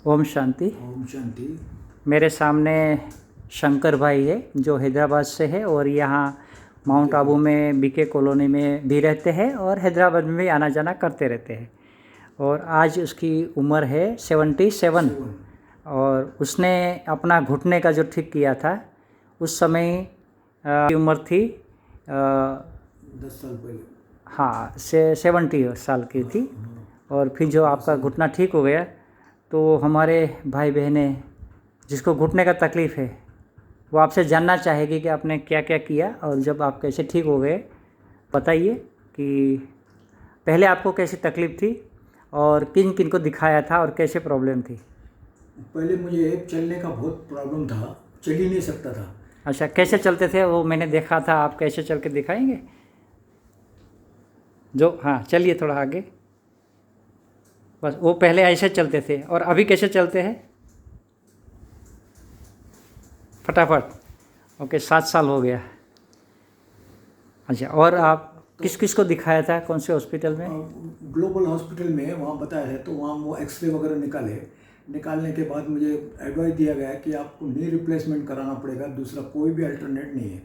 ओम शांति। ओम शांति। मेरे सामने शंकर भाई है जो हैदराबाद से है और यहाँ माउंट आबू में बीके कॉलोनी में भी रहते हैं और हैदराबाद में भी आना जाना करते रहते हैं। और आज उसकी उम्र है 77 और उसने अपना घुटने का जो ठीक किया था उस समय की उम्र थी 10 साल पहले। हाँ 70 साल की थी। और फिर जो आपका घुटना ठीक हो गया तो हमारे भाई बहनें जिसको घुटने का तकलीफ़ है वो आपसे जानना चाहेगी कि आपने क्या क्या किया और जब आप कैसे ठीक हो गए बताइए कि पहले आपको कैसी तकलीफ़ थी और किन किन को दिखाया था और कैसे प्रॉब्लम थी। पहले मुझे चलने का बहुत प्रॉब्लम था, चल ही नहीं सकता था। अच्छा, कैसे चलते थे वो मैंने देखा था, आप कैसे चल के दिखाएंगे जो? हाँ चलिए थोड़ा आगे। बस वो पहले ऐसे चलते थे और अभी कैसे चलते हैं? फटाफट। ओके, 7 साल हो गया। अच्छा, और आप किस किस को दिखाया था, कौन से हॉस्पिटल में? ग्लोबल हॉस्पिटल में वहाँ बताया है तो वहाँ वो एक्सरे वगैरह निकालने के बाद मुझे एडवाइस दिया गया कि आपको नी रिप्लेसमेंट कराना पड़ेगा, दूसरा कोई भी अल्टरनेट नहीं है।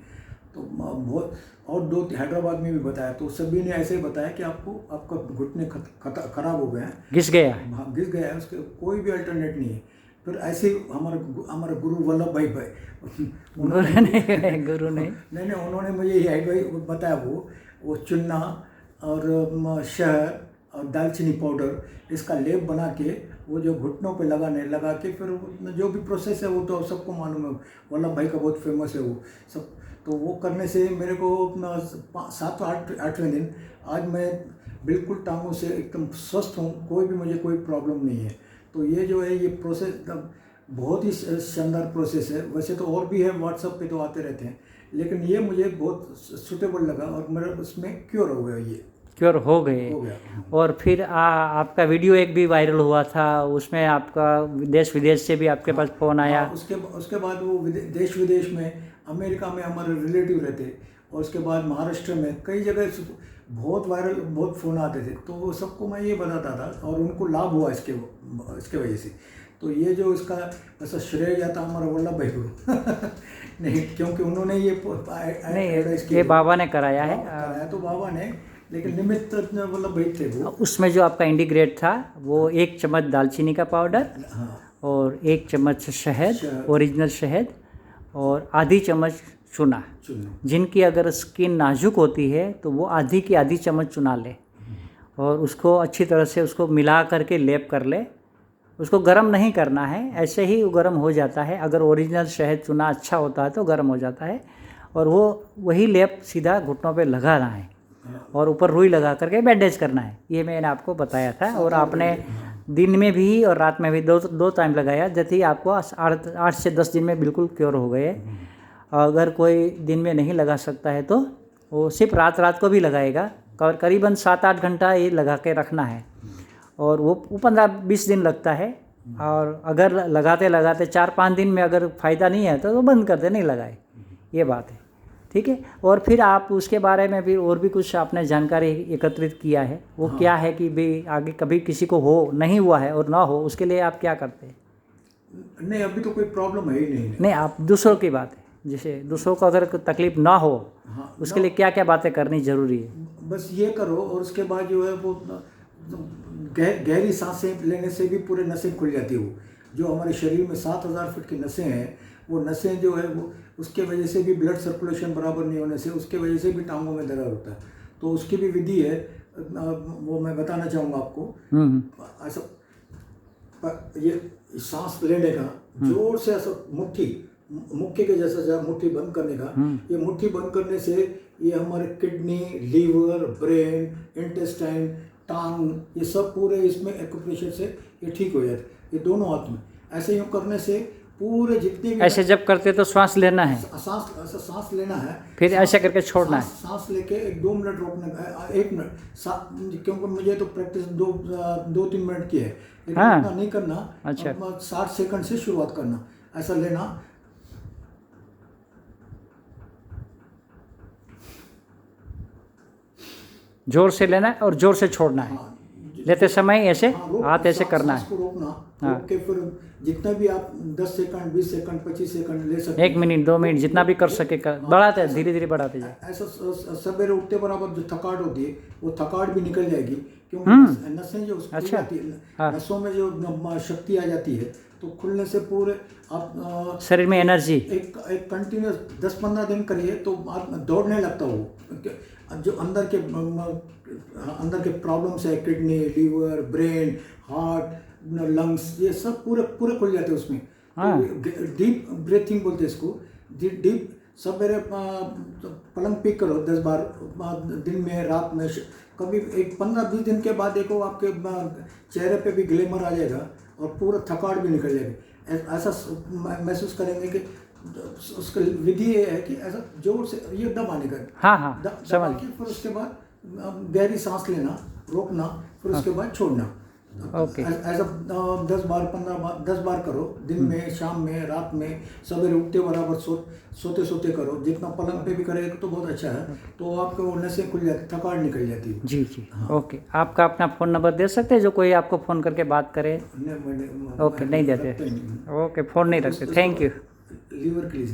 तो बहुत और 2 हैदराबाद में भी बताया तो सभी ने ऐसे बताया कि आपका घुटने खराब हो गए हैं, घिस गया। हाँ घिस गया है, उसके कोई भी अल्टरनेट नहीं है। फिर ऐसे ही हमारा गुरु वल्लभ भाई गुरु नहीं नहीं उन्होंने मुझे ये एडवाइस बताया, वो चुन्ना और शहद और दालचीनी पाउडर इसका लेप बना के वो जो घुटनों पे लगा के फिर जो भी प्रोसेस है वो तो सबको मालूम है, वल्लभ भाई का बहुत फेमस है वो सब। तो वो करने से मेरे को 7-8वें दिन आज मैं बिल्कुल टांगों से एकदम स्वस्थ हूँ, मुझे कोई प्रॉब्लम नहीं है। तो ये जो है ये प्रोसेस बहुत ही शानदार प्रोसेस है। वैसे तो और भी है, व्हाट्सएप पे तो आते रहते हैं, लेकिन ये मुझे बहुत सूटेबल लगा और मेरा उसमें क्योर हो गया, ये क्योर हो गए। और फिर आपका वीडियो एक भी वायरल हुआ था, उसमें आपका देश विदेश से भी आपके पास फ़ोन आया। उसके बाद वो देश विदेश में, अमेरिका में हमारे रिलेटिव रहते और उसके बाद महाराष्ट्र में कई जगह बहुत वायरल बहुत फ़ोन आते थे। तो वो सबको मैं ये बताता था और उनको लाभ हुआ इसके वजह से। तो ये जो इसका ऐसा श्रेय जाता हमारा वल्लभ भाई को नहीं, क्योंकि उन्होंने ये बाबा ने कराया है। कराया तो बाबा ने, लेकिन निमित्त वल्लभ भाई थे वो। उसमें जो आपका इंटीग्रेट था वो 1 चम्मच दालचीनी का पाउडर, हाँ, और 1 चम्मच शहद, ओरिजिनल शहद, और आधी चम्मच चूना। जिनकी अगर स्किन नाजुक होती है तो वो आधी की आधी चम्मच चुना ले और उसको अच्छी तरह से उसको मिला करके लेप कर ले। उसको गर्म नहीं करना है, ऐसे ही वो गर्म हो जाता है। अगर ओरिजिनल शहद चुना अच्छा होता है तो गर्म हो जाता है। और वही लेप सीधा घुटनों पे लगाना है और ऊपर रुई लगा करके बैंडेज करना है। ये मैंने आपको बताया था और आपने दिन में भी और रात में भी दो टाइम लगाया, जैसे आपको 8 से 10 दिन में बिल्कुल क्योर हो गए। अगर कोई दिन में नहीं लगा सकता है तो वो सिर्फ रात को भी लगाएगा, करीबन 7-8 घंटा ये लगा के रखना है और वो 15-20 दिन लगता है। और अगर लगाते 4-5 दिन में अगर फ़ायदा नहीं है तो बंद कर दे, नहीं लगाए। ये बात है, ठीक है। और फिर आप उसके बारे में भी और भी कुछ आपने जानकारी एकत्रित किया है, वो हाँ। क्या है कि भी आगे कभी किसी को नहीं हुआ है और ना हो, उसके लिए आप क्या करते हैं? नहीं, अभी तो कोई प्रॉब्लम है ही नहीं। आप दूसरों की बात है, जैसे दूसरों को अगर तकलीफ ना हो, हाँ, उसके लिए क्या क्या बातें करनी ज़रूरी है? बस ये करो और उसके बाद जो है वो गहरी सांसें लेने से भी पूरे नसें खुल जाती है। वो जो हमारे शरीर में 7000 फीट की नसें हैं, वो नसें जो है वो उसके वजह से भी ब्लड सर्कुलेशन बराबर नहीं होने से उसके वजह से भी टांगों में दर्द होता है। तो उसकी भी विधि है, वो मैं बताना चाहूँगा आपको। ऐसा ये सांस लेने का जोर से ऐसा मुट्ठी के जैसा मुट्ठी बंद करने का, ये मुट्ठी बंद करने से ये हमारे किडनी, लीवर, ब्रेन, इंटेस्टाइन, टांग, ये सब पूरे इसमें एक्यूप्रेशर से ये ठीक हो जाते, ये दोनों हाथ में। ऐसे यूँ करने से पूरे जितने भी ऐसे जब करते तो सांस लेना है, सांस लेना है, फिर ऐसे करके छोड़ना है। सांस लेके 1-2 मिनट रोकने का, 1 मिनट, क्योंकि मुझे तो प्रैक्टिस 2-3 मिनट की है, लेकिन हाँ। इतना नहीं करना। अच्छा, 60 सेकंड से शुरुआत करना, ऐसा लेना, जोर से लेना है और जोर से छोड़ना है। हाँ, लेते समय ऐसे हाँ, हाथ ऐसे करना सांस है। को रोकना, हाँ। रोक के फिर जितना भी आप 10 सेकंड 20 सेकंड 25 सेकंड ले सकते 1 मिनट 2 मिनट जितना भी कर सके बढ़ाते हैं, धीरे धीरे बढ़ाते जाए। ऐसा सवेरे उठते बराबर जो थकावट होती है वो थकावट भी निकल जाएगी, क्योंकि नसें जो खुल अच्छा। जाती है, हाँ। नसों में जो शक्ति आ जाती है तो खुलने से पूरे आप शरीर में एनर्जी। एक कंटिन्यूस 10-15 दिन करिए तो आप दौड़ने लगता वो जो अंदर के प्रॉब्लम्स है, kidney, liver, brain, heart, lungs, ये सब पूरे पूरे खुल जाते हैं उसमें। हाँ। तो डीप ब्रीथिंग बोलते हैं इसको। डीप सवेरे पलंग पिक करो 10 बार दिन में, रात में, कभी एक 15-20 दिन के बाद देखो आपके चेहरे पे भी ग्लेमर आ जाएगा और पूरा थकावट भी निकल जाएगी। ऐसा महसूस करेंगे कि उसका विधि ये है कि ऐसा जोर से ये दबाने का। हाँ हाँ दबा के फिर उसके बाद गहरी सांस लेना, रोकना, फिर उसके बाद छोड़ना। ओके। ऐसा 10 बार 15 बार 10 बार करो, दिन में, शाम में, रात में, सवेरे उठते बराबर सोते सोते करो। जितना पलंग पे भी करेगा तो बहुत अच्छा है, तो आपको वो नसें खुल जाती, थकावट निकल जाती है। जी जी। ओके, आपका अपना फ़ोन नंबर दे सकते हैं जो कोई आपको फ़ोन करके बात करे? ओके, नहीं देते। ओके, फ़ोन नहीं रखते। Thank you. लीवर के लिए